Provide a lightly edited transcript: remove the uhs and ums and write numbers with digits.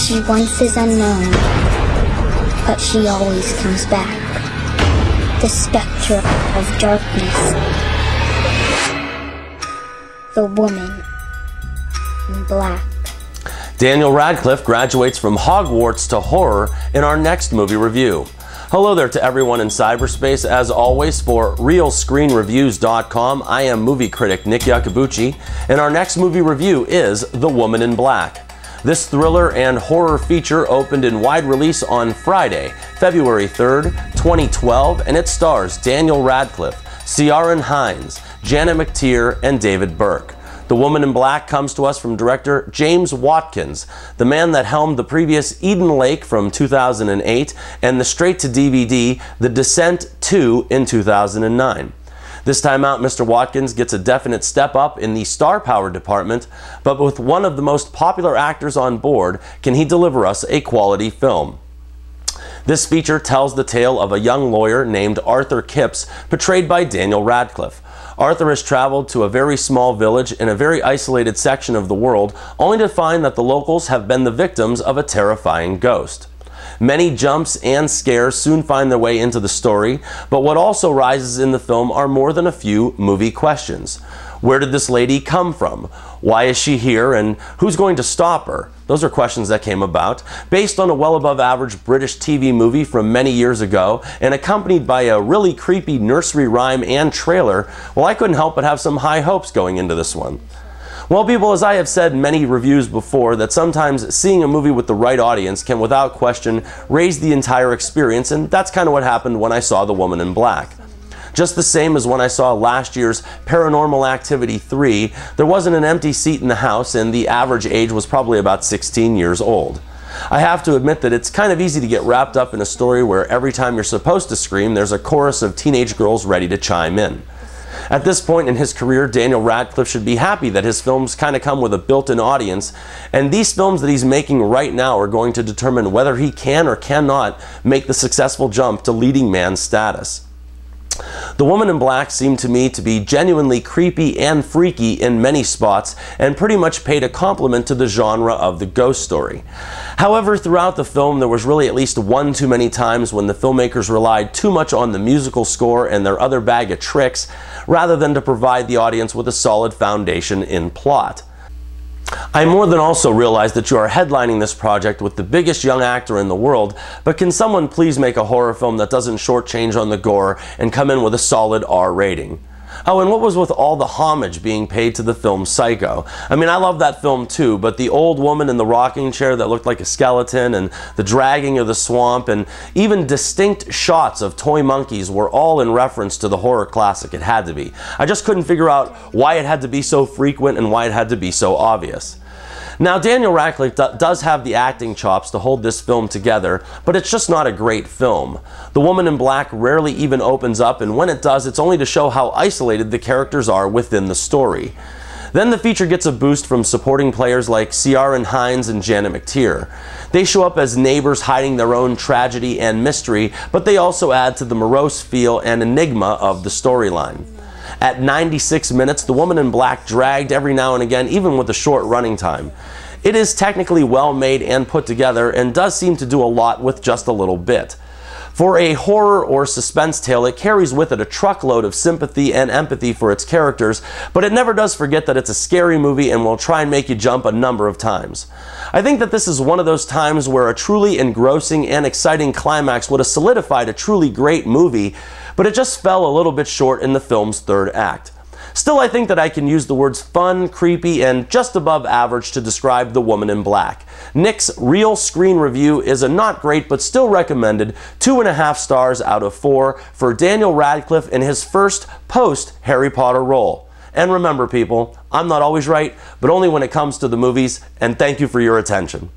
She once is unknown, but she always comes back. The spectre of darkness. The woman in black. Daniel Radcliffe graduates from Hogwarts to horror in our next movie review. Hello there to everyone in cyberspace. As always, for RealScreenReviews.com, I am movie critic Nick Iacobucci, and our next movie review is The Woman in Black. This thriller and horror feature opened in wide release on Friday, February 3rd, 2012, and it stars Daniel Radcliffe, Ciaran Hinds, Janet McTeer, and David Burke. The Woman in Black comes to us from director James Watkins, the man that helmed the previous Eden Lake from 2008 and the straight-to-DVD The Descent 2 in 2009. This time out, Mr. Watkins gets a definite step up in the star power department, but with one of the most popular actors on board, can he deliver us a quality film? This feature tells the tale of a young lawyer named Arthur Kipps, portrayed by Daniel Radcliffe. Arthur has traveled to a very small village in a very isolated section of the world, only to find that the locals have been the victims of a terrifying ghost. Many jumps and scares soon find their way into the story, but what also rises in the film are more than a few movie questions. Where did this lady come from? Why is she here, and who's going to stop her? Those are questions that came about, based on a well above average British TV movie from many years ago, and accompanied by a really creepy nursery rhyme and trailer. Well, I couldn't help but have some high hopes going into this one. Well, people, as I have said in many reviews before, that sometimes seeing a movie with the right audience can without question raise the entire experience, and that's kind of what happened when I saw The Woman in Black. Just the same as when I saw last year's Paranormal Activity 3, there wasn't an empty seat in the house, and the average age was probably about 16 years old. I have to admit that it's kind of easy to get wrapped up in a story where every time you're supposed to scream, there's a chorus of teenage girls ready to chime in. At this point in his career, Daniel Radcliffe should be happy that his films kind of come with a built-in audience, and these films that he's making right now are going to determine whether he can or cannot make the successful jump to leading man status. The Woman in Black seemed to me to be genuinely creepy and freaky in many spots, and pretty much paid a compliment to the genre of the ghost story. However, throughout the film, there was really at least one too many times when the filmmakers relied too much on the musical score and their other bag of tricks, rather than to provide the audience with a solid foundation in plot. I more than also realize that you are headlining this project with the biggest young actor in the world, but can someone please make a horror film that doesn't shortchange on the gore and come in with a solid R rating? Oh, and what was with all the homage being paid to the film Psycho? I mean, I love that film too, but the old woman in the rocking chair that looked like a skeleton, and the dragging of the swamp, and even distinct shots of toy monkeys were all in reference to the horror classic. It had to be. I just couldn't figure out why it had to be so frequent and why it had to be so obvious. Now, Daniel Radcliffe does have the acting chops to hold this film together, but it's just not a great film. The Woman in Black rarely even opens up, and when it does, it's only to show how isolated the characters are within the story. Then the feature gets a boost from supporting players like Ciaran Hinds and Janet McTeer. They show up as neighbors hiding their own tragedy and mystery, but they also add to the morose feel and enigma of the storyline. At 96 minutes, The Woman in Black dragged every now and again, even with a short running time. It is technically well made and put together, and does seem to do a lot with just a little bit. For a horror or suspense tale, it carries with it a truckload of sympathy and empathy for its characters, but it never does forget that it's a scary movie and will try and make you jump a number of times. I think that this is one of those times where a truly engrossing and exciting climax would have solidified a truly great movie, but it just fell a little bit short in the film's third act. Still, I think that I can use the words fun, creepy, and just above average to describe The Woman in Black. Nick's Real Screen Review is a not great but still recommended 2.5 stars out of 4 for Daniel Radcliffe in his first post-Harry Potter role. And remember, people, I'm not always right, but only when it comes to the movies, and thank you for your attention.